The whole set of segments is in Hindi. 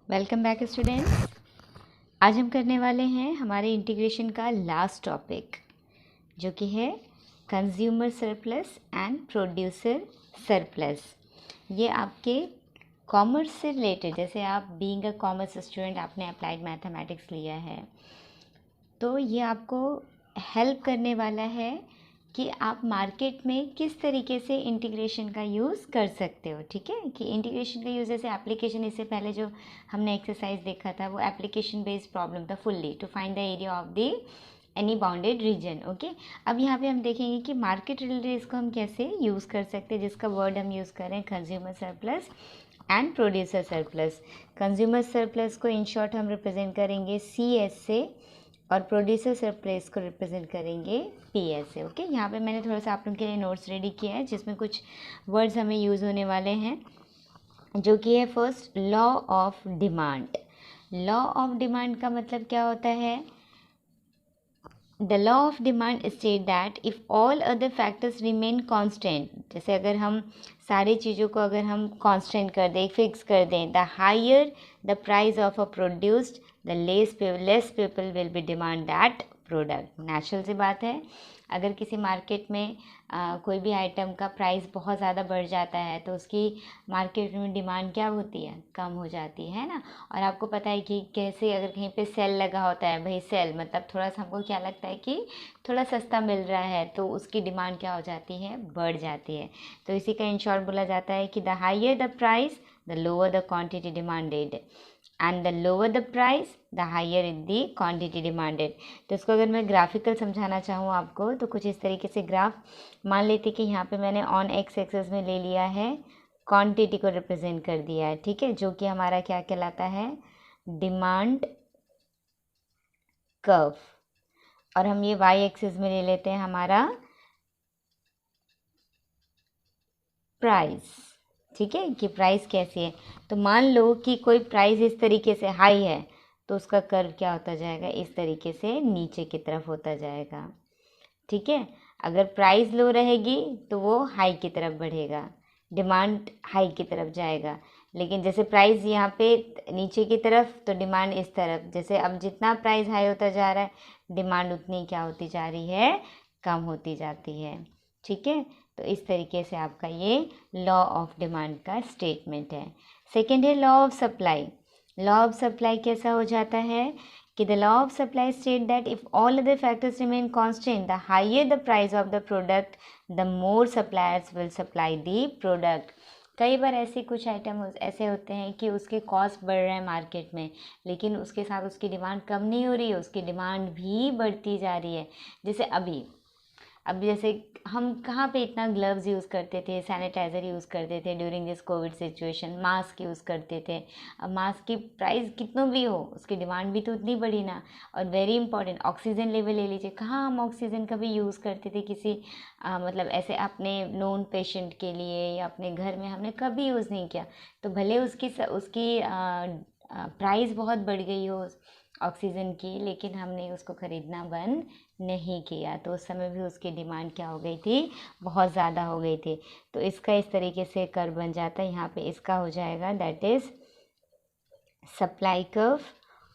Welcome back students. आज हम करने वाले हैं हमारे इंटीग्रेशन का लास्ट टॉपिक, जो कि है consumer surplus and producer surplus. ये आपके कॉमर्स से रिलेटेड, जैसे आप बीइंग अ कॉमर्स स्टूडेंट आपने अप्लाइड मैथमेटिक्स लिया है, तो ये आपको हेल्प करने वाला है कि आप मार्केट में किस तरीके से इंटीग्रेशन का यूज़ कर सकते हो। ठीक है, कि इंटीग्रेशन का यूज़ जैसे एप्लीकेशन, इससे पहले जो हमने एक्सरसाइज देखा था वो एप्लीकेशन बेस्ड प्रॉब्लम था, fully to find the area of the any bounded region. Okay, अब यहाँ पे हम देखेंगे कि मार्केट रिलेटेड इसको हम कैसे यूज़ कर सकते हैं, जिसका वर्ड हम यूज़ करें consumer surplus and producer surplus. Consumer surplus को इन शॉर्ट हम रिप्रेजेंट करेंगे CS से, और प्रोड्यूसर सरप्लस को रिप्रेजेंट करेंगे PS से। ओके, यहाँ पे मैंने थोड़ा सा आप लोगों के लिए नोट्स रेडी किया है, जिसमें कुछ वर्ड्स हमें यूज़ होने वाले हैं, जो कि है first law of demand. Law of demand का मतलब क्या होता है? The law of demand state that if all other factors remain constant, जैसे अगर हम सारी चीज़ों को अगर हम कांस्टेंट कर दें, फिक्स कर दें, the higher the price of a produced the less people will be demand that product. Natural सी बात है, अगर किसी मार्केट में कोई भी आइटम का प्राइस बहुत ज़्यादा बढ़ जाता है तो उसकी मार्केट में डिमांड क्या होती है? कम हो जाती है ना। और आपको पता है कि कैसे अगर कहीं पे सेल लगा होता है, भाई सेल मतलब थोड़ा सा हमको क्या लगता है कि थोड़ा सस्ता मिल रहा है, तो उसकी डिमांड क्या हो जाती है? बढ़ जाती है। तो इसी का इन शॉर्ट बोला जाता है कि the higher the price the lower the quantity demanded, and the lower the price the higher in the quantity demanded. तो इसको अगर मैं ग्राफिकल समझाना चाहूँ आपको, तो कुछ इस तरीके से ग्राफ मान लेते कि यहाँ पे मैंने ऑन एक्स एक्सेस में ले लिया है, क्वांटिटी को रिप्रेजेंट कर दिया है। ठीक है, जो कि हमारा क्या कहलाता है? Demand curve. और हम ये वाई एक्सिस में ले लेते हैं हमारा प्राइस। ठीक है, कि प्राइस कैसी है। तो मान लो कि कोई प्राइस इस तरीके से हाई है, तो उसका कर्व क्या होता जाएगा? इस तरीके से नीचे की तरफ होता जाएगा। ठीक है, अगर प्राइस लो रहेगी तो वो हाई की तरफ बढ़ेगा, डिमांड हाई की तरफ जाएगा। लेकिन जैसे प्राइस यहाँ पे नीचे की तरफ, तो डिमांड इस तरफ। जैसे अब जितना प्राइस हाई होता जा रहा है, डिमांड उतनी क्या होती जा रही है? कम होती जाती है। ठीक है, तो इस तरीके से आपका ये लॉ ऑफ डिमांड का स्टेटमेंट है। सेकेंड है law of supply. Law of supply कैसा हो जाता है कि the law of supply state that if all other factors remain constant, the higher the price of the product, the more suppliers will supply the product. कई बार ऐसे कुछ आइटम ऐसे होते हैं कि उसके कॉस्ट बढ़ रहे हैं मार्केट में, लेकिन उसके साथ उसकी डिमांड कम नहीं हो रही है, उसकी डिमांड भी बढ़ती जा रही है। जैसे अब जैसे हम कहाँ पे इतना ग्लव्स यूज़ करते थे, सैनिटाइज़र यूज़ करते थे during this Covid situation, mask use करते थे। अब मास्क की प्राइस कितनों भी हो, उसकी डिमांड भी तो उतनी बढ़ी ना। और वेरी इंपॉर्टेंट, ऑक्सीजन लेवल ले लीजिए, कहाँ हम ऑक्सीजन का भी यूज़ करते थे किसी मतलब ऐसे अपने नोन पेशेंट के लिए, या अपने घर में हमने कभी यूज़ नहीं किया। तो भले उसकी प्राइस बहुत बढ़ गई हो ऑक्सीजन की, लेकिन हमने उसको ख़रीदना बंद नहीं किया, तो उस समय भी उसकी डिमांड क्या हो गई थी? बहुत ज़्यादा हो गई थी। तो इसका इस तरीके से कर्व बन जाता है। यहाँ पे इसका हो जाएगा दैट इज़ सप्लाई कर्व,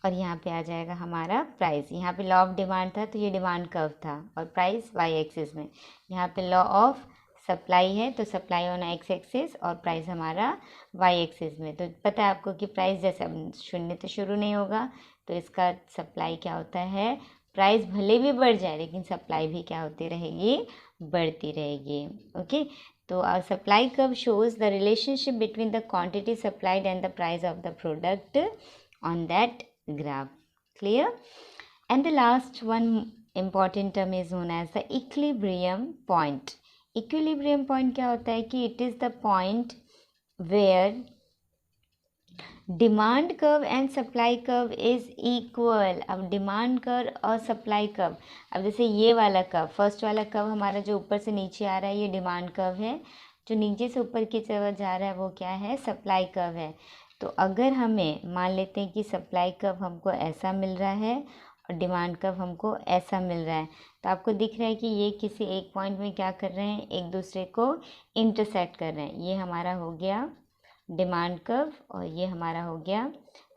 और यहाँ पे आ जाएगा हमारा प्राइस। यहाँ पे लॉ ऑफ डिमांड था तो ये डिमांड कर्व था, और प्राइस वाई एक्सिस में। यहाँ पे लॉ ऑफ सप्लाई है तो सप्लाई ऑन एक्स एक्सिस, और प्राइस हमारा वाई एक्सिस में। तो पता है आपको कि प्राइस जैसे अब शून्य तो शुरू नहीं होगा, तो इसका सप्लाई क्या होता है? प्राइस भले भी बढ़ जाए, लेकिन सप्लाई भी क्या होती रहेगी? बढ़ती रहेगी। ओके, तो our supply curve shows the relationship between the quantity supplied and the price of the product on that graph. Clear? And the last one important term is known as the equilibrium point. Equilibrium point क्या होता है कि it is the point where demand curve and supply curve is equal. अब डिमांड कर्व और सप्लाई कर्व, अब जैसे ये वाला कर्व, फर्स्ट वाला कर्व हमारा जो ऊपर से नीचे आ रहा है, ये डिमांड कर्व है। जो नीचे से ऊपर की तरफ जा रहा है वो क्या है? सप्लाई कर्व है। तो अगर हमें मान लेते हैं कि सप्लाई कर्व हमको ऐसा मिल रहा है और डिमांड कर्व हमको ऐसा मिल रहा है, तो आपको दिख रहा है कि ये किसी एक पॉइंट में क्या कर रहे हैं? एक दूसरे को इंटरसेक्ट कर रहे हैं। ये हमारा हो गया डिमांड कर्व और ये हमारा हो गया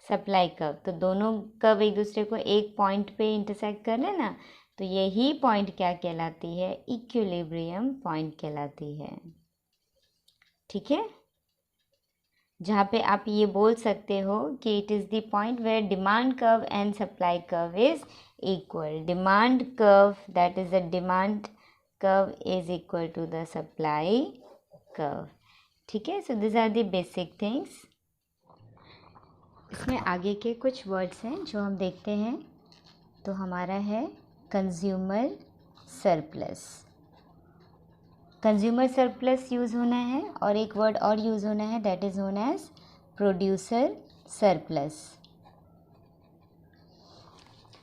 सप्लाई कर्व, तो दोनों कर्व एक दूसरे को एक पॉइंट पे इंटरसेक्ट कर रहे हैं ना, तो यही पॉइंट क्या कहलाती है? इक्विलिब्रियम पॉइंट कहलाती है। ठीक है, जहाँ पे आप ये बोल सकते हो कि it is the point where demand curve and supply curve is equal. Demand curve, that is the demand curve is equal to the supply curve. ठीक है, so this are the basic things. इसमें आगे के कुछ वर्ड्स हैं जो हम देखते हैं। तो हमारा है consumer surplus. Consumer surplus use होना है और एक वर्ड और यूज़ होना है, that is known as producer surplus.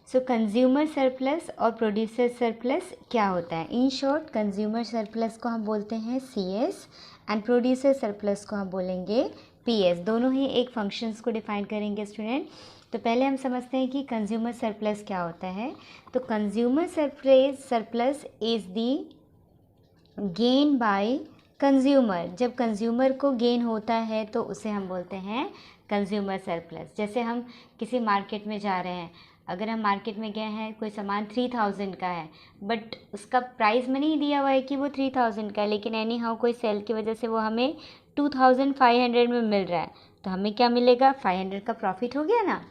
So consumer surplus और प्रोड्यूसर सरप्लस क्या होता है? इन शॉर्ट, कंज्यूमर सरप्लस को हम बोलते हैं CS एंड प्रोड्यूसर सरप्लस को हम बोलेंगे PS। दोनों ही एक फंक्शंस को डिफाइन करेंगे स्टूडेंट। तो पहले हम समझते हैं कि कंज्यूमर सरप्लस क्या होता है। तो consumer surplus is the gain by consumer. जब कंज्यूमर को गेन होता है तो उसे हम बोलते हैं कंज्यूमर सरप्लस। जैसे हम किसी मार्केट में जा रहे हैं, अगर हम मार्केट में गए हैं, कोई सामान 3000 का है, बट उसका प्राइस में नहीं दिया हुआ है कि वो 3000 का है, लेकिन एनी हाउ कोई सेल की वजह से वो हमें 2500 में मिल रहा है, तो हमें क्या मिलेगा? 500 का प्रॉफिट हो गया ना।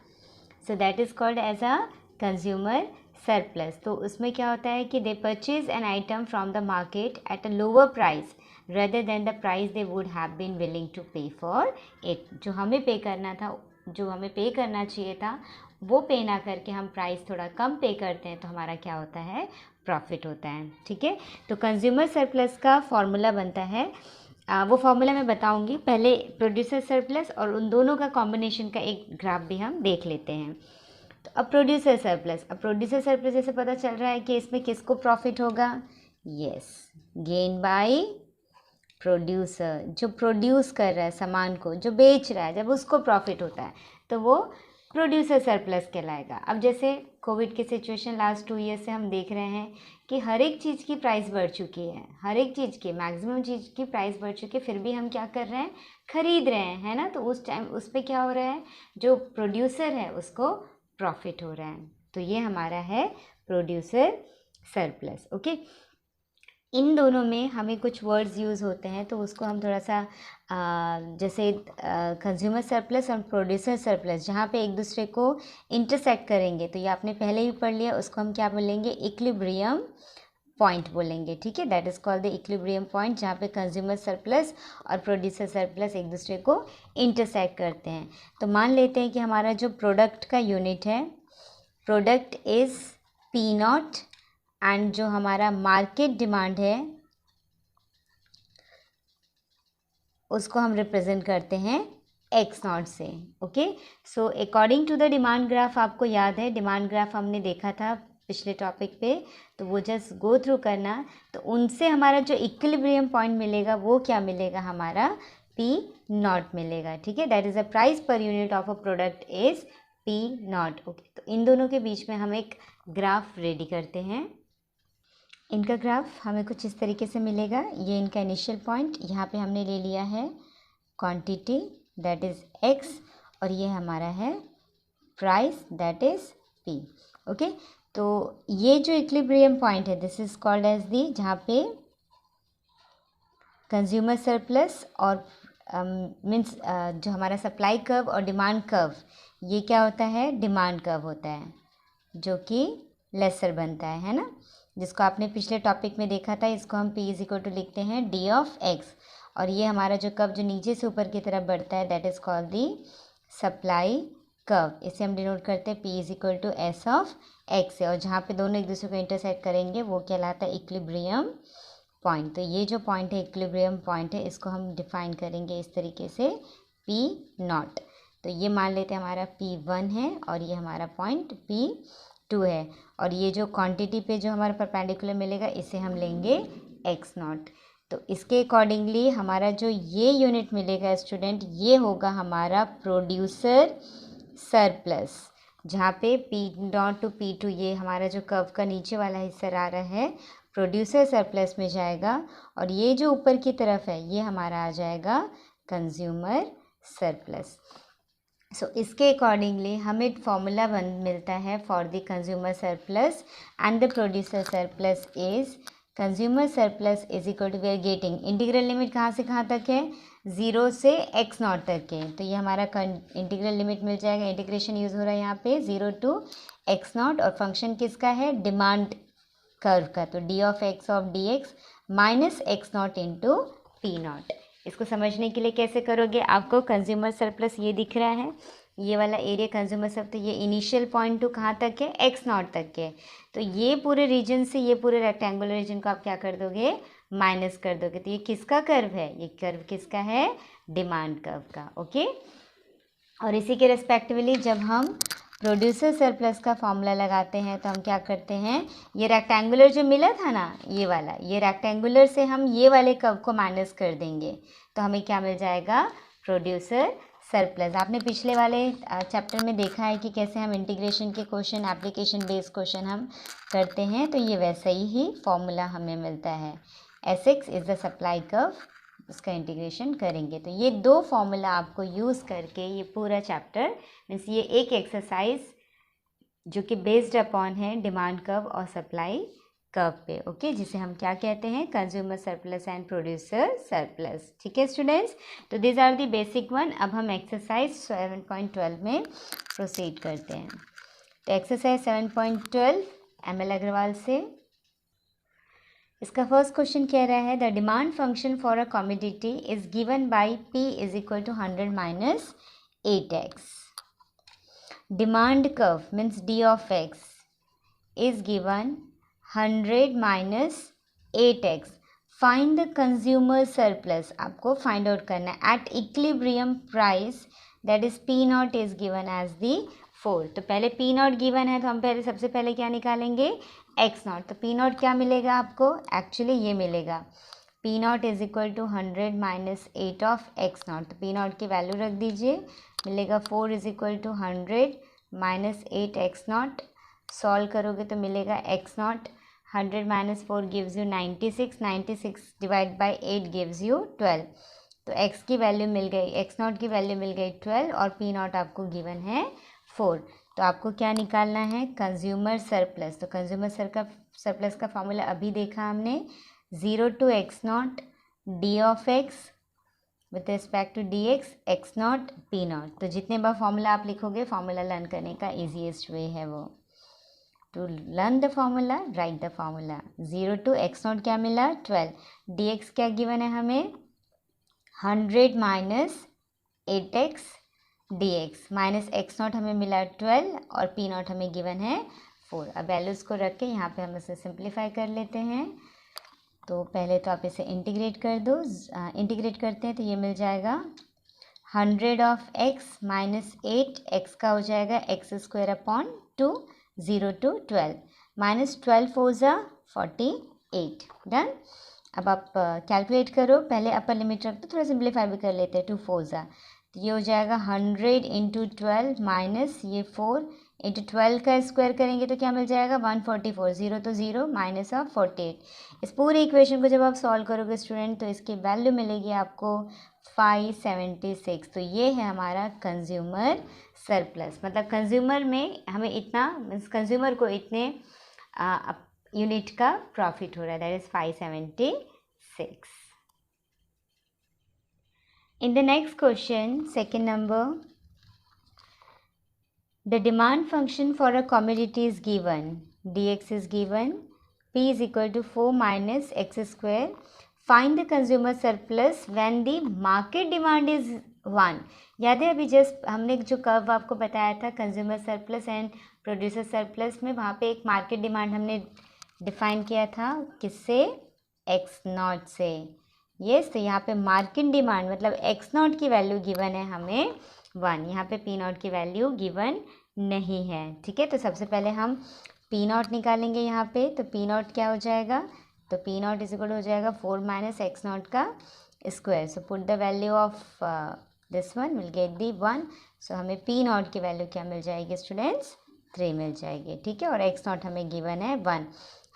So that is called as a consumer surplus. तो उसमें क्या होता है कि they purchase an item from the market at a lower price rather than the price they would have been willing to pay for it. जो हमें पे करना था, जो हमें पे करना चाहिए था, वो पे ना करके हम प्राइस थोड़ा कम पे करते हैं, तो हमारा क्या होता है? प्रॉफिट होता है। ठीक है, तो कंज्यूमर सरप्लस का फॉर्मूला बनता है, वो फॉर्मूला मैं बताऊंगी। पहले प्रोड्यूसर सरप्लस और उन दोनों का कॉम्बिनेशन का एक ग्राफ भी हम देख लेते हैं। तो अब प्रोड्यूसर सरप्लस जैसे पता चल रहा है कि इसमें किसको प्रॉफिट होगा? Yes, gain by producer. जो प्रोड्यूस कर रहा है सामान को, जो बेच रहा है, जब उसको प्रॉफिट होता है तो वो प्रोड्यूसर सरप्लस कहलाएगा। अब जैसे कोविड की सिचुएशन लास्ट 2 ईयर से हम देख रहे हैं कि हर एक चीज़ की प्राइस बढ़ चुकी है, हर एक चीज़ की, मैक्सिमम चीज़ की प्राइस बढ़ चुकी है, फिर भी हम क्या कर रहे हैं? खरीद रहे हैं, है ना। तो उस टाइम उस पर क्या हो रहा है? जो प्रोड्यूसर है उसको प्रॉफिट हो रहा है। तो ये हमारा है प्रोड्यूसर सरप्लस। ओके, इन दोनों में हमें कुछ वर्ड्स यूज़ होते हैं, तो उसको हम थोड़ा सा जैसे कंज्यूमर सरप्लस और प्रोड्यूसर सरप्लस जहाँ पे एक दूसरे को इंटरसेक्ट करेंगे, तो ये आपने पहले ही पढ़ लिया, उसको हम क्या बोलेंगे? इक्विलिब्रियम पॉइंट बोलेंगे। ठीक है, that is called the equilibrium point, जहाँ पे कंज्यूमर सरप्लस और प्रोड्यूसर सरप्लस एक दूसरे को इंटरसेक्ट करते हैं। तो मान लेते हैं कि हमारा जो प्रोडक्ट का यूनिट है, प्रोडक्ट इज़ P0 एंड जो हमारा मार्केट डिमांड है उसको हम रिप्रेजेंट करते हैं X0 से। Okay, so according to the demand graph, आपको याद है डिमांड ग्राफ हमने देखा था पिछले टॉपिक पे, तो वो जस्ट गो थ्रू करना। तो उनसे हमारा जो इक्विलिब्रियम पॉइंट मिलेगा वो क्या मिलेगा? हमारा P0 मिलेगा। ठीक है, that is the price per unit of a product is P0। Okay, तो इन दोनों के बीच में हम एक ग्राफ रेडी करते हैं। इनका ग्राफ हमें कुछ इस तरीके से मिलेगा। ये इनका इनिशियल पॉइंट, यहाँ पे हमने ले लिया है क्वांटिटी दैट इज़ X, और ये हमारा है price that is P। Okay, तो ये जो इक्विलिब्रियम पॉइंट है, this is called as the, जहाँ पे कंज्यूमर सरप्लस और मीन्स जो हमारा सप्लाई कर्व और डिमांड कर्व, ये क्या होता है? डिमांड कर्व होता है, जो कि लेसर बनता है ना, जिसको आपने पिछले टॉपिक में देखा था। इसको हम P इज इक्वल टू लिखते हैं D ऑफ X, और ये हमारा जो कर्व जो नीचे से ऊपर की तरफ बढ़ता है, that is called the supply curve. इसे हम डिनोट करते हैं P is equal to S of X से, और जहाँ पे दोनों एक दूसरे को इंटरसेक्ट करेंगे वो कहलाता है इक्विलिब्रियम पॉइंट। तो ये जो पॉइंट है इक्विलिब्रियम पॉइंट है, इसको हम डिफाइन करेंगे इस तरीके से P0। तो ये मान लेते हैं हमारा P1 है और ये हमारा पॉइंट P2 है, और ये जो क्वांटिटी पे जो हमारा परपेंडिकुलर मिलेगा इसे हम लेंगे X0। तो इसके अकॉर्डिंगली हमारा जो ये यूनिट मिलेगा स्टूडेंट, ये होगा हमारा प्रोड्यूसर सरप्लस, जहाँ पे P0 टू P2 ये हमारा जो कर्व का नीचे वाला हिस्सा आ रहा है प्रोड्यूसर सरप्लस में जाएगा, और ये जो ऊपर की तरफ है ये हमारा आ जाएगा कंज्यूमर सरप्लस। इसके अकॉर्डिंगली हमें फॉर्मूला मिलता है for the consumer surplus and the producer surplus is consumer surplus is equal to we are getting integral limit कहाँ से कहाँ तक है, 0 से x नॉट तक है। तो ये हमारा इंटीग्रल लिमिट मिल जाएगा, इंटीग्रेशन यूज़ हो रहा है यहाँ पे 0 to x नॉट, और फंक्शन किसका है, डिमांड कर्व का, तो D of dx minus x not into P not. इसको समझने के लिए कैसे करोगे, आपको कंज्यूमर सरप्लस ये दिख रहा है, ये वाला एरिया कंज्यूमर सरप्लस, तो ये इनिशियल पॉइंट टू कहाँ तक है, x नॉट तक है। तो ये पूरे रीजन से ये पूरे रेक्टेंगुलर रीजन को आप क्या कर दोगे, माइनस कर दोगे। तो ये किसका कर्व है, ये कर्व किसका है, डिमांड कर्व का। ओके, और इसी के रेस्पेक्टिवली जब हम प्रोड्यूसर सरप्लस का फॉर्मूला लगाते हैं तो हम क्या करते हैं, ये रेक्टेंगुलर जो मिला था ना, ये वाला, ये रेक्टेंगुलर से हम ये वाले कर्व को माइनस कर देंगे तो हमें क्या मिल जाएगा, प्रोड्यूसर सरप्लस। आपने पिछले वाले चैप्टर में देखा है कि कैसे हम इंटीग्रेशन के क्वेश्चन, एप्लीकेशन बेस्ड क्वेश्चन हम करते हैं, तो ये वैसा ही फॉर्मूला हमें मिलता है। Sx is the supply curve, उसका इंटीग्रेशन करेंगे तो ये दो फॉर्मूला आपको यूज़ करके ये पूरा चैप्टर मीन्स ये एक एक्सरसाइज जो कि बेस्ड अपॉन है डिमांड कर्व और सप्लाई कर्व पे, ओके, जिसे हम क्या कहते हैं, consumer surplus and producer surplus. ठीक है स्टूडेंट्स, तो this are the basic one. अब हम एक्सरसाइज 7.12 में प्रोसीड करते हैं। तो एक्सरसाइज 7.12 ML अग्रवाल से इसका फर्स्ट क्वेश्चन कह रहा है, the demand function for a commodity is given by P is equal to 100 minus 8x। Demand curve means D of x is given 100 minus 8x। Find the consumer surplus, आपको फाइंड आउट करना है at equilibrium price that is P naught is given as the 4। तो पहले P नॉट गिवन है तो हम पहले सबसे पहले क्या निकालेंगे, x नॉट। तो P नॉट क्या मिलेगा आपको, एक्चुअली ये मिलेगा P naught is equal to 100 minus 8 of x naught. तो P नॉट की वैल्यू रख दीजिए, मिलेगा 4 is equal to 100 minus 8 x naught. Solve करोगे तो मिलेगा x naught, 100 minus 4 gives you 96, 96 divide by 8 gives you 12। तो x की वैल्यू मिल गई, x नॉट की वैल्यू मिल गई 12 और P नॉट आपको गिवन है 4। तो आपको क्या निकालना है, कंज्यूमर सरप्लस। तो कंज्यूमर सरप्लस का फॉर्मूला अभी देखा हमने, 0 to x naught D of x with respect to D X not P naught. तो जितने बार फॉर्मूला आप लिखोगे, फॉर्मूला लर्न करने का ईजीएस्ट वे है वो। To learn the formula write the formula. 0 to x naught क्या मिला, 12, डी एक्स क्या गिवन है हमें, 100 minus 8x dx minus x not हमें मिला 12 और p नॉट हमें गिवन है 4। अब वैल्यूज़ को रख के यहाँ पे हम इसे सिंप्लीफाई कर लेते हैं। तो पहले तो आप इसे इंटीग्रेट कर दो, इंटीग्रेट करते हैं तो ये मिल जाएगा 100 ऑफ x माइनस 8, x का हो जाएगा x square upon 2, 0 to 12 minus 12 4 ज़ा 48, डन। अब आप कैलकुलेट करो, पहले अपर लिमिट रख दो, थोड़ा सिंप्लीफाई भी कर लेते हैं, 2 4 ज़ा, तो ये हो जाएगा 100 इंटू 12 माइनस ये 4 इंटू 12 का स्क्वायर करेंगे तो क्या मिल जाएगा, 144, 0 तो 0 माइनस ऑफ 48। इस पूरे इक्वेशन को जब आप सॉल्व करोगे स्टूडेंट तो इसकी वैल्यू मिलेगी आपको 576। तो ये है हमारा कंज्यूमर सरप्लस, मतलब कंज्यूमर में हमें इतना मीन्स कंज्यूमर को इतने यूनिट का प्रॉफिट हो रहा है, that is 576। In the next question, second number, the demand function for a commodity is given, dx is given, p is equal to 4 minus x square. Find the consumer surplus when the market demand is 1। याद है अभी जस्ट हमने जो कर्व आपको बताया था consumer surplus and producer surplus में, वहाँ पे एक मार्केट डिमांड हमने डिफाइन किया था, किससे, x नॉट से। यस, तो यहाँ पे मार्केट डिमांड मतलब x नॉट की वैल्यू गिवन है हमें 1, यहाँ पे p नॉट की वैल्यू गिवन नहीं है। ठीक है, तो सबसे पहले हम p नॉट निकालेंगे यहाँ पे। तो p नॉट क्या हो जाएगा, तो p नॉट इज इक्वल हो जाएगा 4 माइनस x नॉट का square. So put the value of this one, will get the 1। सो हमें p नॉट की वैल्यू क्या मिल जाएगी स्टूडेंट्स, 3 मिल जाएगी। ठीक है, और x नॉट हमें गिवन है 1।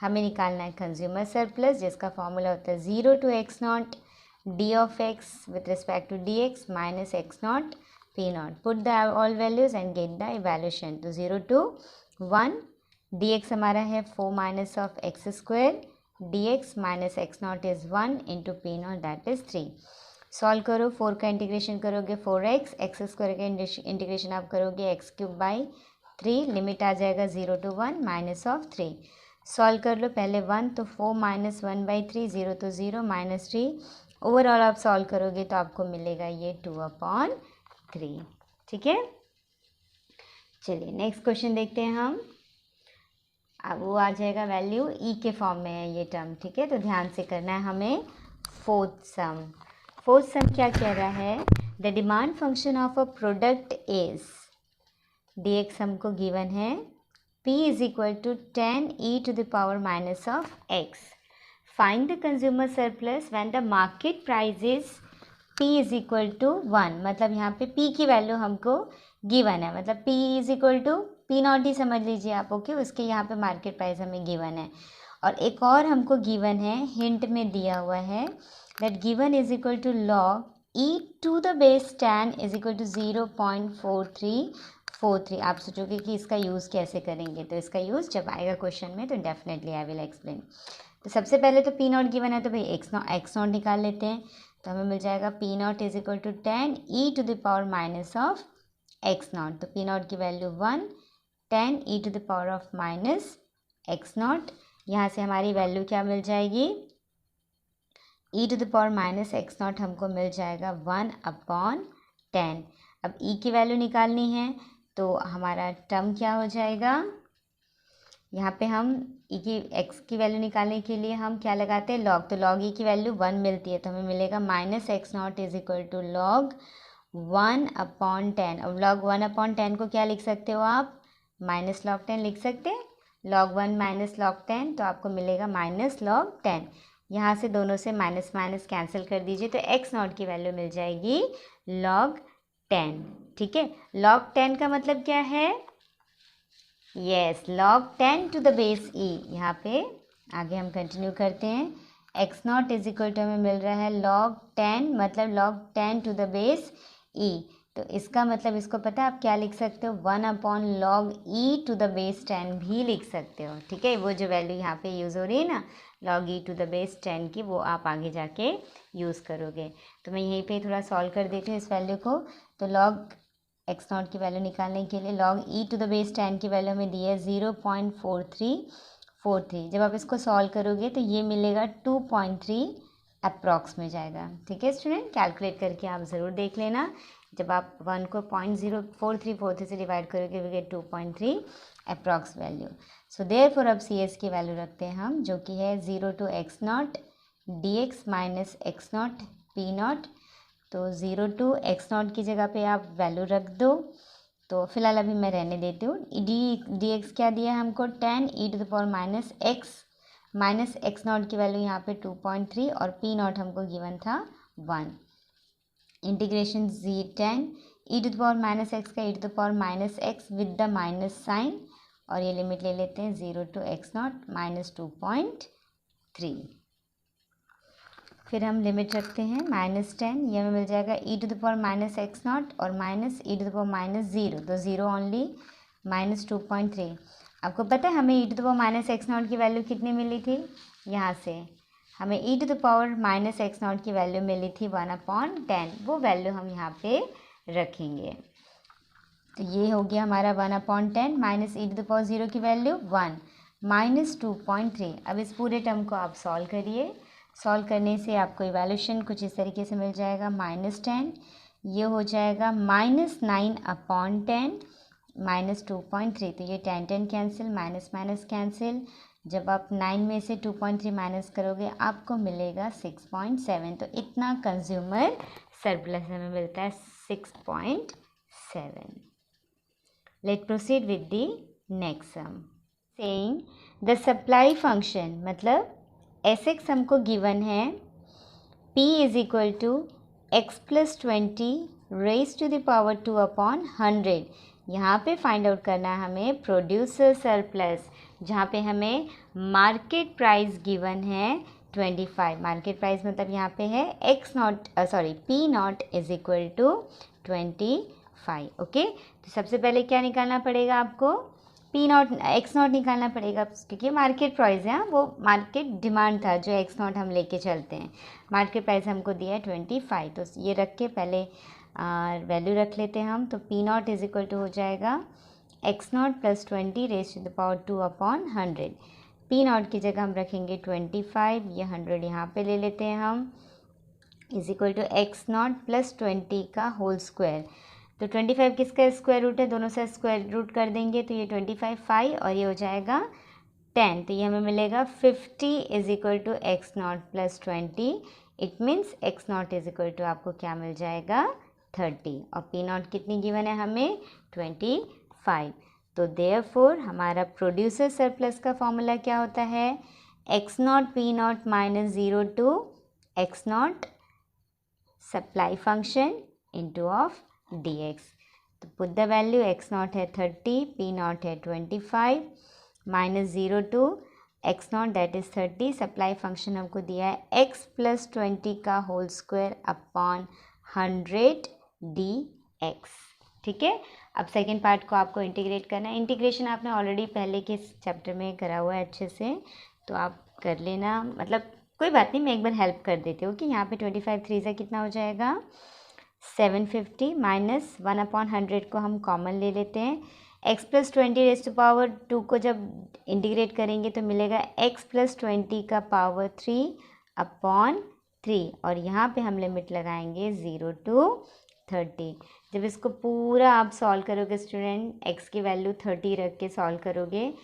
हमें निकालना है कंज्यूमर सरप्लस, जिसका फॉर्मूला होता है 0 to x naught D of x with respect to D X minus x naught P naught. Put the all values and get the evaluation. तो 0 to 1 dx हमारा है 4 minus of x square, dx minus x naught is 1 into P naught, that is 3. Solve करो, 4 का इंटीग्रेशन करोगे 4x, एक्स स्क्वायर का इंटीग्रेशन आप करोगे एक्स क्यूब बाई 3, लिमिट आ जाएगा 0 to 1 माइनस ऑफ 3. सॉल्व कर लो, पहले 1 तो 4 माइनस 1 बाई 3, 0 तो 0 माइनस 3. ओवरऑल आप सॉल्व करोगे तो आपको मिलेगा ये 2/3. ठीक है, चलिए नेक्स्ट क्वेश्चन देखते हैं हम. अब वो आ जाएगा वैल्यू ई के फॉर्म में है ये टर्म. ठीक है, तो ध्यान से करना है हमें. फोर्थ सम क्या कह रहा है? The demand function of a product is dx हमको गिवन है p is equal to 10 e to the power minus of x. Find the consumer surplus when the market price is p is equal to 1. मतलब यहाँ पे p की वैल्यू हमको गिवन है, मतलब p is equal to P naught ही समझ लीजिए आप. ओके, उसके यहाँ पे मार्केट प्राइस हमें गिवन है. और एक और हमको गिवन है, हिंट में दिया हुआ है that given is equal to log e to the base 10 is equal to 0.4343. आप सोचोगे कि इसका यूज़ कैसे करेंगे, तो इसका यूज़ जब आएगा क्वेश्चन में तो डेफिनेटली आई विल एक्सप्लेन. तो सबसे पहले तो पी नॉट गिवन है तो भाई एक्स नॉट निकाल लेते हैं. तो हमें मिल जाएगा P naught is equal to 10 e to the power minus of X naught. तो पी नॉट की value 1, 10 e to the power of minus x naught. यहाँ से हमारी वैल्यू क्या मिल जाएगी? e to the power minus x naught हमको मिल जाएगा 1/10. अब e की वैल्यू निकालनी है तो हमारा टर्म क्या हो जाएगा? यहाँ पे हम x की वैल्यू निकालने के लिए हम क्या लगाते हैं? लॉग. तो लॉग e की वैल्यू 1 मिलती है, तो हमें मिलेगा minus x naught is equal to log 1/10. अब लॉग 1/10 को क्या लिख सकते हो आप? माइनस लॉग 10 लिख सकते हैं. लॉग 1 माइनस लॉग 10, तो आपको मिलेगा माइनस लॉग 10. यहाँ से दोनों से माइनस माइनस कैंसिल कर दीजिए, तो एक्स नॉट की वैल्यू मिल जाएगी लॉग 10. ठीक है, लॉग 10 का मतलब क्या है? Yes, log 10 to the base e. यहाँ पे आगे हम कंटिन्यू करते हैं. X naught is equal to हमें मिल रहा है लॉग 10, मतलब log 10 to the base e. तो इसका मतलब इसको पता है आप क्या लिख सकते हो? 1/log e to the base 10 भी लिख सकते हो. ठीक है, वो जो वैल्यू यहाँ पे यूज़ हो रही है ना log e to the base 10 की, वो आप आगे जाके यूज़ करोगे. तो मैं यहीं पे थोड़ा सॉल्व कर देती हूँ इस वैल्यू को. तो log एक्स नॉट की वैल्यू निकालने के लिए log e to the base 10 की वैल्यू हमें दी है 0.4343. जब आप इसको सॉल्व करोगे तो ये मिलेगा 2.3 अप्रॉक्स में जाएगा. ठीक है स्टूडेंट, कैलकुलेट करके आप ज़रूर देख लेना. जब आप 1 को 0.04343 से डिवाइड करोगे we get 2.3 approx value. So therefore अब सी एस की वैल्यू रखते हैं हम, जो कि है 0 to x not dx minus x not P naught. तो 0 to x नॉट की जगह पे आप वैल्यू रख दो. तो फिलहाल अभी मैं रहने देती हूँ. dx क्या दिया है हमको? 10 e to the power minus x not की वैल्यू यहाँ पे 2.3 और पी नॉट हमको गिवन था 1. Integration 10 e to the power minus X का e to the power minus X with the minus sign, और ये लिमिट ले लेते हैं 0 to x नॉट माइनस 2.3. फिर हम लिमिट रखते हैं -10, ये हमें मिल जाएगा e to the power minus x not और minus e to the power minus 0, तो 0 ओनली माइनस 2.3. आपको पता है हमें e to the power minus x not की वैल्यू कितनी मिली थी? यहाँ से हमें e to the power minus x not की वैल्यू मिली थी 1/10. वो वैल्यू हम यहाँ पे रखेंगे. तो ये हो गया हमारा 1/10 minus e to the power 0 की वैल्यू 1 माइनस 2.3. अब इस पूरे टर्म को आप सॉल्व करिए. सॉल्व करने से आपको इवैल्यूएशन कुछ इस तरीके से मिल जाएगा -10, ये हो जाएगा -9/10 माइनस 2.3. तो ये 10 कैंसिल, माइनस माइनस कैंसिल. जब आप 9 में से 2.3 माइनस करोगे आपको मिलेगा 6.7. तो इतना कंज्यूमर सरप्लस हमें मिलता है 6.7. Let proceed with the next sum. Saying the supply function, मतलब Sx हमको गिवन है P is equal to x plus 20 raise to the power 2/100. यहाँ पे फाइंड आउट करना है हमें प्रोड्यूसर सरप्लस, जहाँ पे हमें मार्केट प्राइस गिवन है 25. मार्केट प्राइस मतलब यहाँ पे है P naught is equal to 25. Okay. तो सबसे पहले क्या निकालना पड़ेगा आपको, पी नॉट एक्स नॉट निकालना पड़ेगा, क्योंकि मार्केट प्राइस है, वो मार्केट डिमांड था जो एक्स नॉट हम लेके चलते हैं। मार्केट प्राइस हमको दिया है 25, तो ये रख के पहले वैल्यू रख लेते हैं हम। तो P naught is equal to हो जाएगा X naught plus 20 raise to the power 2/100। P naught की जगह हम रखेंगे 25, ये 100 यहाँ पे ले लेते हैं हम, is equal to x naught plus 20 का होल स्क्वायर। तो 25 किसका स्क्वायर रूट है, दोनों से स्क्वायर रूट कर देंगे, तो ये 25 5 और ये हो जाएगा 10, तो ये हमें मिलेगा 50 is equal to x naught plus 20। It means X naught is equal to आपको क्या मिल जाएगा 30, और पी नॉट कितनी गिवन है हमें 25। तो देयरफॉर हमारा प्रोड्यूसर सरप्लस का फॉर्मूला क्या होता है, x not P not minus 0 to x not supply function into of dx। तो put the value, X naught है 30, पी नॉट है 25, minus 0 to x naught that is 30, supply function हमको दिया है x प्लस 20 का होल स्क्वायर अपॉन 100 dx। ठीक है, अब सेकेंड पार्ट को आपको इंटीग्रेट करना है। इंटीग्रेशन आपने ऑलरेडी पहले के चैप्टर में करा हुआ है अच्छे से, तो आप कर लेना, मतलब कोई बात नहीं, मैं एक बार हेल्प कर देती हूँ कि यहाँ पे 25 3 से कितना हो जाएगा 750, माइनस 1/100 को हम कॉमन ले लेते हैं। x plus 20 raise to power 2 को जब इंटीग्रेट करेंगे तो मिलेगा x प्लस 20 का पावर 3/3, और यहाँ पे हम लिमिट लगाएंगे 0 टू 30। जब इसको पूरा आप सॉल्व करोगे स्टूडेंट, x की वैल्यू 30 रख के सॉल्व करोगे,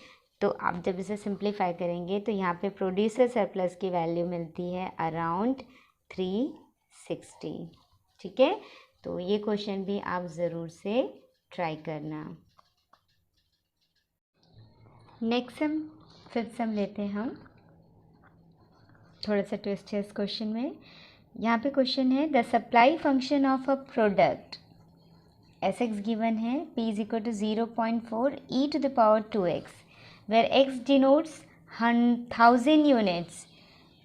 तो आप जब इसे सिंप्लीफाई करेंगे तो यहाँ पे प्रोड्यूसर सरप्लस की वैल्यू मिलती है अराउंड 360। ठीक है, तो ये क्वेश्चन भी आप ज़रूर से ट्राई करना। नेक्स्ट सम, फिफ्थ सम लेते हैं हम। थोड़ा सा ट्विस्ट है इस क्वेश्चन में। यहाँ पे क्वेश्चन है the supply function of a product S X given है, p is equal to 0.4 e to the power 2x, where x denotes 1000 units.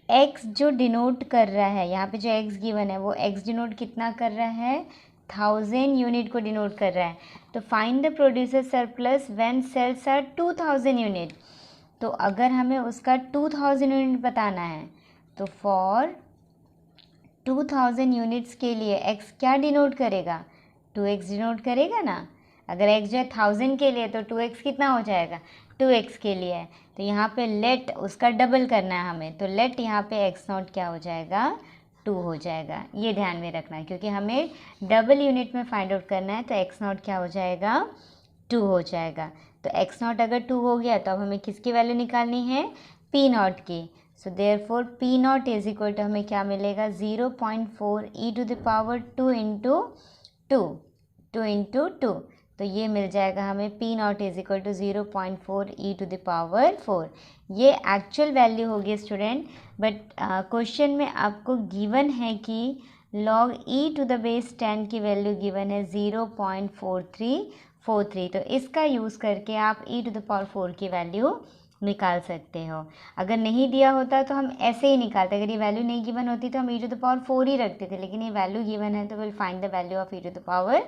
x जो डिनोट कर रहा है, यहाँ पे जो x गिवन है वो x डिनोट कितना कर रहा है 1000 यूनिट को डिनोट कर रहा है। तो find the producer surplus when sales are 2000 unit. तो अगर हमें उसका 2000 यूनिट बताना है तो फॉर 2000 यूनिट्स के लिए x क्या डिनोट करेगा, 2x डिनोट करेगा ना। अगर x जो है 1000 के लिए तो 2x कितना हो जाएगा 2x के लिए है, तो यहाँ पे लेट उसका डबल करना है हमें, तो लेट यहाँ पे एक्स नॉट क्या हो जाएगा 2 हो जाएगा। ये ध्यान में रखना है क्योंकि हमें डबल यूनिट में फाइंड आउट करना है, तो एक्स नॉट क्या हो जाएगा 2 हो जाएगा। तो एक्स नॉट अगर 2 हो गया तो अब हमें किसकी वैल्यू निकालनी है पी नॉट की। So therefore P naught is equal to हमें क्या मिलेगा 0.4 e to the power 2 into 2, तो ये मिल जाएगा हमें P naught is equal to 0.4 e to the power 4। ये एक्चुअल वैल्यू होगी स्टूडेंट, बट क्वेश्चन में आपको गिवन है कि log e to the base 10 की वैल्यू गिवन है 0.4343, तो इसका यूज़ करके आप e टू द पावर 4 की वैल्यू निकाल सकते हो। अगर नहीं दिया होता तो हम ऐसे ही निकालते, अगर ये वैल्यू नहीं गिवन होती तो हम e टू द पावर 4 ही रखते थे, लेकिन ये वैल्यू गिवन है तो will find the value of e to the power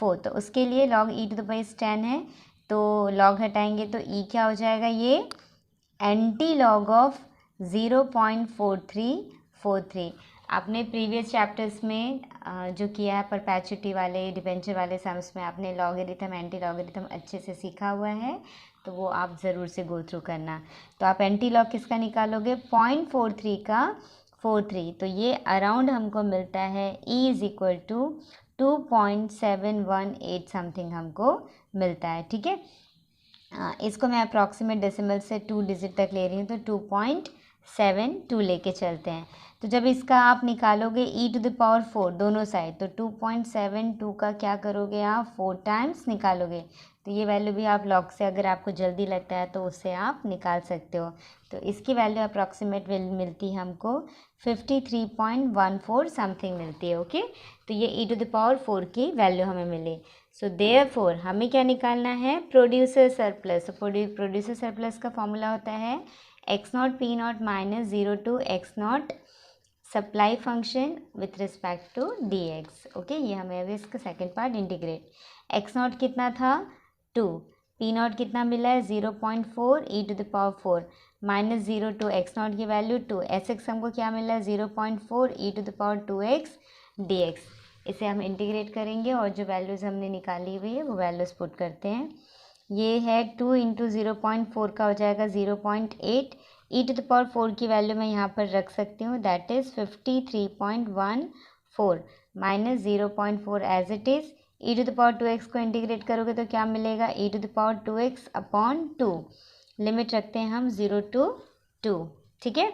4। तो उसके लिए log e to the base 10 है, तो log हटाएंगे तो e क्या हो जाएगा, ये एंटी लॉग ऑफ 0.4343। आपने प्रीवियस चैप्टर्स में जो किया है परपेचुटी वाले डिबेंचर वाले सम्स में आपने लॉगरिथम एंटी लॉगरिथम अच्छे से सीखा हुआ है, तो वो आप ज़रूर से गो थ्रू करना। तो आप एंटी लॉग किसका निकालोगे 0.43 का 43, तो ये अराउंड हमको मिलता है e is equal to 2.718 something हमको मिलता है। ठीक है, इसको मैं अप्रॉक्सीमेट डेसिमल से 2 डिजिट तक ले रही हूँ, तो 2.72 लेके चलते हैं। तो जब इसका आप निकालोगे e टू द पावर 4 दोनों साइड, तो 2.72 का क्या करोगे आप 4 टाइम्स निकालोगे, तो ये वैल्यू भी आप लॉग से अगर आपको जल्दी लगता है तो उससे आप निकाल सकते हो। तो इसकी वैल्यू अप्रॉक्सीमेट मिलती है हमको 53.14 समथिंग मिलती है। ओके, तो ये e टू द पावर 4 की वैल्यू हमें मिली। सो देयरफॉर हमें क्या निकालना है प्रोड्यूसर सरप्लस। प्रोड्यूसर सरप्लस का फॉर्मूला होता है x not P not minus 0 to x not supply function with respect to D x. Okay, ये हमें अभी इसका second part integrate. X not कितना था 2, पी नॉट कितना मिला है 0.4 e to the power 4 minus 0 to x not की वैल्यू 2, एस एक्स हमको क्या मिला है 0.4 e to the power 2x D x. इसे हम इंटीग्रेट करेंगे और जो वैल्यूज़ हमने निकाली हुई है वो वैल्यूज़ पुट करते हैं। ये है 2 इंटू 0.4 का हो जाएगा 0.8, ई टू द पावर 4 की वैल्यू मैं यहाँ पर रख सकती हूँ, that is 53.14 minus 0.4 as it is. E to the power 2x को इंटीग्रेट करोगे तो क्या मिलेगा e to the power 2x upon 2, limit रखते हैं हम 0 to 2। ठीक है,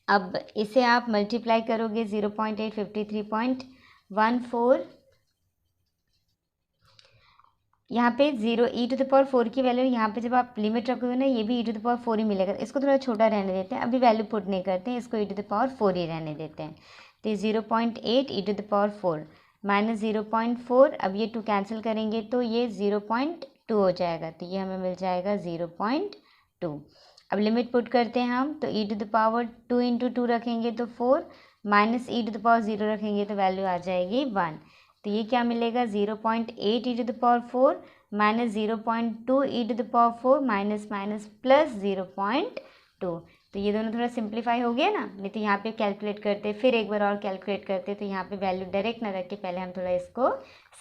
अब इसे आप मल्टीप्लाई करोगे 0.8 53.14, यहाँ पे 0 ई टू द पावर 4 की वैल्यू, यहाँ पे जब आप लिमिट रखोगे ना ये भी ई टू द पावर 4 ही मिलेगा। इसको थोड़ा छोटा रहने देते हैं, अभी वैल्यू पुट नहीं करते हैं, इसको ई टू द पावर 4 ही रहने देते हैं। तो 0.8 e to the power 4 minus 0.4, अब ये 2 कैंसिल करेंगे तो ये 0.2 हो जाएगा, तो ये हमें मिल जाएगा 0.2। अब लिमिट पुट करते हैं हम, तो E to the power 2 into 2 रखेंगे तो 4 minus E to the power 0 रखेंगे तो वैल्यू आ जाएगी 1। तो ये क्या मिलेगा 0.8 e to the power 4 minus 0.2 e to the power 4 minus minus plus 0.2। तो ये दोनों थोड़ा सिंप्लीफाई हो गया ना, नहीं तो यहाँ पे कैलकुलेट करते फिर एक बार और कैलकुलेट करते, तो यहाँ पे वैल्यू डायरेक्ट ना रख के पहले हम थोड़ा इसको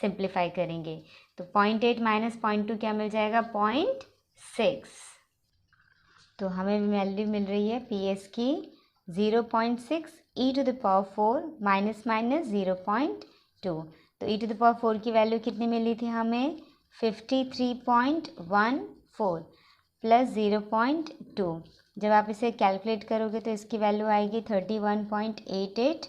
सिंप्लीफाई करेंगे। तो 0.8 माइनस 0.2 क्या मिल जाएगा 0.6। तो हमें वैल्यू मिल रही है पी एस की 0.6 e to the power 4 minus minus 0.2। तो ई टू द पावर 4 की वैल्यू कितनी मिली थी हमें 53.14 प्लस 0.2। जब आप इसे कैलकुलेट करोगे तो इसकी वैल्यू आएगी 31.88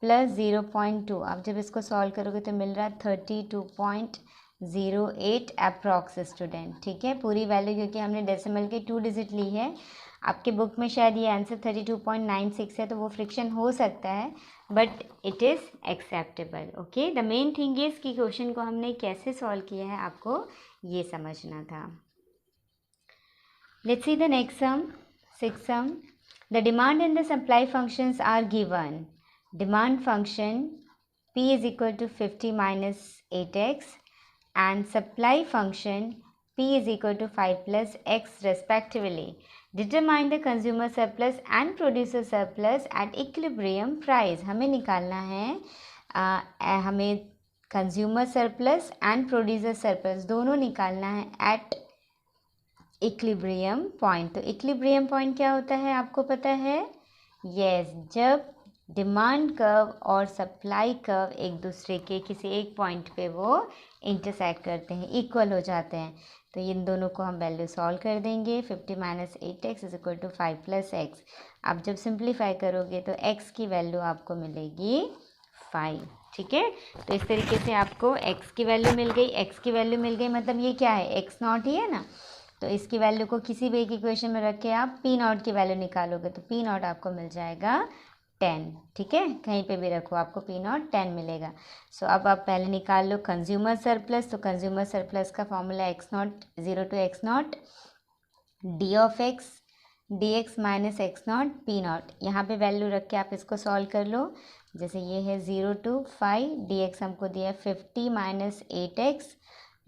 प्लस 0.2। आप जब इसको सॉल्व करोगे तो मिल रहा है 32.08 अप्रॉक्स स्टूडेंट। ठीक है, पूरी वैल्यू क्योंकि हमने डेसिमल के 2 डिजिट ली है। आपके बुक में शायद ये आंसर 32.96 है, तो वो फ्रिक्शन हो सकता है, but it is acceptable. Okay, the main thing is कि क्वेश्चन को हमने कैसे सॉल्व किया है आपको ये समझना था। Let's see the next some, 6th sum. The demand and the supply functions are given. Demand function P is equal to 50 minus 8x and supply function P is equal to 5 plus x respectively. Determine the consumer surplus and producer surplus at equilibrium price. हमें निकालना है हमें consumer surplus and producer surplus दोनों निकालना है at इक्विलिब्रियम पॉइंट। तो इक्विलिब्रियम पॉइंट क्या होता है आपको पता है? यस, जब डिमांड कर्व और सप्लाई कर्व एक दूसरे के किसी एक पॉइंट पे वो इंटरसेक्ट करते हैं, इक्वल हो जाते हैं। तो इन दोनों को हम वैल्यू सॉल्व कर देंगे। 50 minus 8x is equal to 5 plus X. आप जब सिंप्लीफाई करोगे तो x की वैल्यू आपको मिलेगी 5। ठीक है, तो इस तरीके से आपको x की वैल्यू मिल गई। x की वैल्यू मिल गई मतलब ये क्या है, x नॉट ही है ना, तो इसकी वैल्यू को किसी भी एक इक्वेशन में रख के आप पी नॉट की वैल्यू निकालोगे तो पी नॉट आपको मिल जाएगा 10। ठीक है, कहीं पे भी रखो आपको पी नॉट 10 मिलेगा। सो अब आप पहले निकाल लो कंज्यूमर सरप्लस। तो कंज्यूमर सरप्लस का formula X naught 0 to x naught D of X D X minus x not P naught. यहाँ पे वैल्यू रख के आप इसको सॉल्व कर लो। जैसे ये है 0 टू 5 डी एक्स हमको दिया 50 minus 8x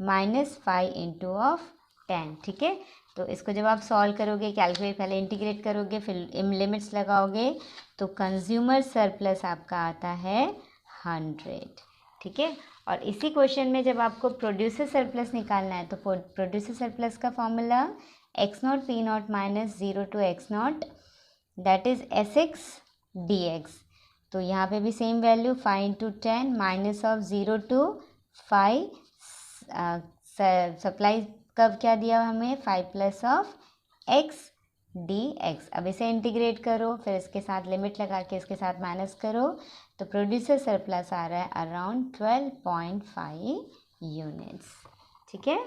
minus 5 into of 10। ठीक है, तो इसको जब आप सॉल्व करोगे, कैलकुलेट पहले इंटीग्रेट करोगे फिर लिमिट्स लगाओगे, तो कंज्यूमर सरप्लस आपका आता है 100। ठीक है, और इसी क्वेश्चन में जब आपको प्रोड्यूसर सरप्लस निकालना है तो प्रोड्यूसर सरप्लस का formula X not P not minus 0 to x naught that is S X D X. तो यहाँ पे भी same value 5 into 10 minus of 0 to 5 supply कब क्या दिया हमें 5 plus of X D X. अब इसे इंटीग्रेट करो, फिर इसके साथ लिमिट लगा के इसके साथ माइनस करो, तो प्रोड्यूसर सरप्लस आ रहा है अराउंड 12.5 यूनिट्स। ठीक है,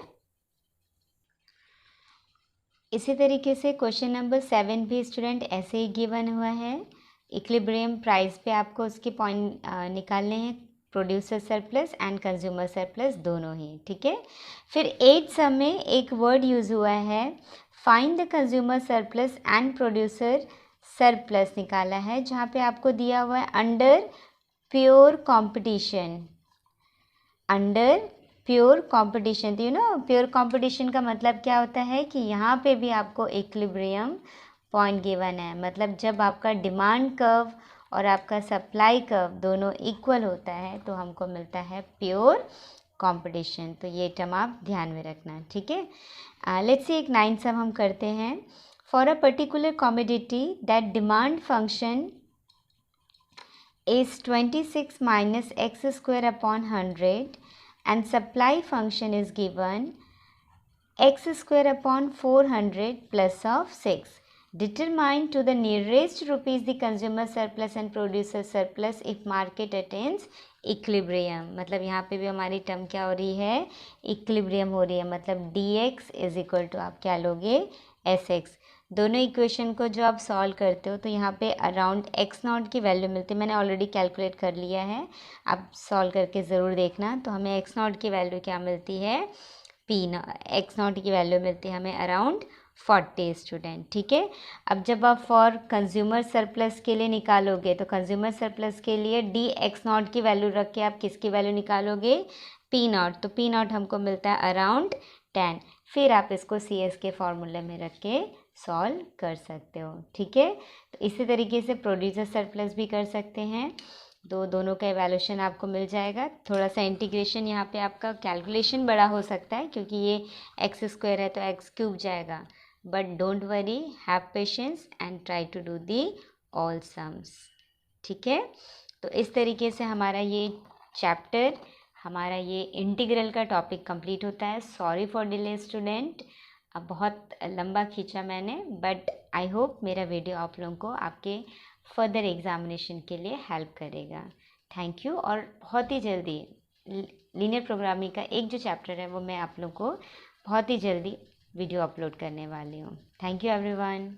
इसी तरीके से क्वेश्चन नंबर 7 भी स्टूडेंट ऐसे ही गिवन हुआ है। इक्विलिब्रियम प्राइस पे आपको उसके पॉइंट निकालने हैं, producer surplus and consumer surplus दोनों ही। ठीक है, फिर 8th सम में एक वर्ड यूज़ हुआ है, find the consumer surplus and producer surplus निकाला है, जहाँ पे आपको दिया हुआ है under pure competition, under pure competition. तो प्योर कंपटीशन का मतलब क्या होता है कि यहाँ पे भी आपको इक्विलिब्रियम पॉइंट गिवन है, मतलब जब आपका डिमांड कर्व और आपका सप्लाई कर्व दोनों इक्वल होता है तो हमको मिलता है प्योर कंपटीशन। तो ये टर्म आप ध्यान में रखना, ठीक है। लेट्स सी एक 9 सम हम करते हैं। For a particular commodity that demand function is 26 minus x square upon 100 and supply function is given x square upon 400 plus of 6. Determine to the nearest rupees the consumer surplus and producer surplus if market attains equilibrium। मतलब यहाँ पे भी हमारी टर्म क्या हो रही है, इक्विलिब्रियम हो रही है, मतलब dx इज इक्वल टू आप क्या लोगे, sx। दोनों इक्वेशन को जो आप सॉल्व करते हो तो यहाँ पे अराउंड x नॉट की वैल्यू मिलती है, मैंने ऑलरेडी कैलकुलेट कर लिया है, आप सॉल्व करके ज़रूर देखना। तो हमें x नॉट की वैल्यू क्या मिलती है, x नॉट की वैल्यू मिलती है हमें अराउंड 40 स्टूडेंट, ठीक है। अब जब आप फॉर कंज्यूमर सरप्लस के लिए निकालोगे तो कंज्यूमर सरप्लस के लिए dx नॉट की वैल्यू रख के आप किसकी वैल्यू निकालोगे, p नॉट। तो p नॉट हमको मिलता है अराउंड 10। फिर आप इसको CS के फॉर्मूले में रख के सॉल्व कर सकते हो, ठीक है। तो इसी तरीके से प्रोड्यूसर सरप्लस भी कर सकते हैं, दोनों का एवैल्यूएशन आपको मिल जाएगा। थोड़ा सा इंटीग्रेशन यहाँ पे आपका कैलकुलेशन बड़ा हो सकता है क्योंकि ये एक्स स्क्वायर है तो एक्स क्यूब जाएगा, but don't worry, have patience and try to do the all sums, ठीक है। तो इस तरीके से हमारा ये चैप्टर, हमारा ये इंटीग्रल का टॉपिक कंप्लीट होता है। सॉरी फॉर डिले स्टूडेंट, अब बहुत लंबा खींचा मैंने, बट आई होप मेरा वीडियो आप लोगों को आपके फर्दर एग्जामिनेशन के लिए हेल्प करेगा। Thank you. और बहुत ही जल्दी लीनियर प्रोग्रामिंग का एक जो चैप्टर है वो मैं आप लोगों को बहुत ही जल्दी वीडियो अपलोड करने वाली हूँ। Thank you everyone.